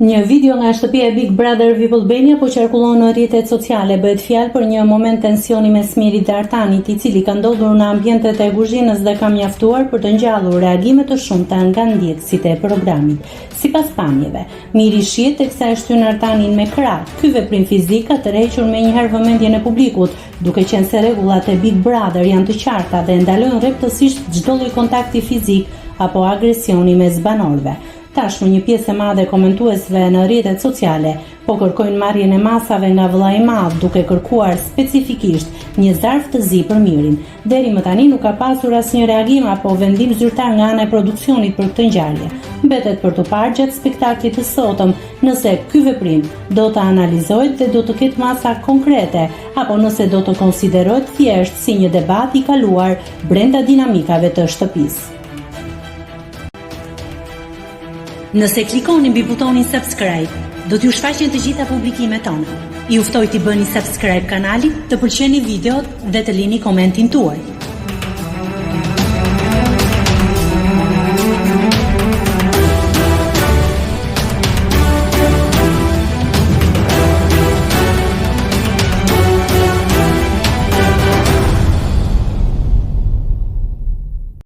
Një video nga shtëpia e Big Brother VIP Albania po qarkullon në rrjetet sociale. Bëhet fjalë për një moment tensioni mes Mirit dhe Artanit, i cili ka ndodhur në ambientet e kuzhinës dhe ka mjaftuar për të ngjallur reagime të shumta nga ndjekësit e programit. Sipas pamjeve, Miri shihet teksa e shtyn Artanin me krah. Ky veprim fizik ka tërhequr menjëherë vëmendjen e publikut, duke qenë se rregullat e Big Brother janë të qarta dhe ndalojnë rreptësisht çdo lloj kontakti fizik apo agresioni mes banorëve. Tashmë një pjesë e madhe komentuesve në rrjetet sociale po kërkojnë marrjen e masave nga vëllai i madh, duke kërkuar specifikisht një zarf të zi për Mirin. Deri më tani nuk ka pasur asnjë reagim apo vendim zyrtar nga ana e produksionit për këtë ngjarje. Mbetet për të parë gjatë spektaklit të sotëm nëse ky veprim do të analizohet dhe do të ketë masa konkrete, apo nëse do të konsiderohet thjesht si një debat i kaluar brenda dinamikave të shtëpisë. Nëse klikoni mbi butonin subscribe, do t'ju shfaqen të gjitha publikimet tona. Ju ftoj t'i bëni subscribe kanalit, të pëlqeni videot dhe të lini komentin tuaj.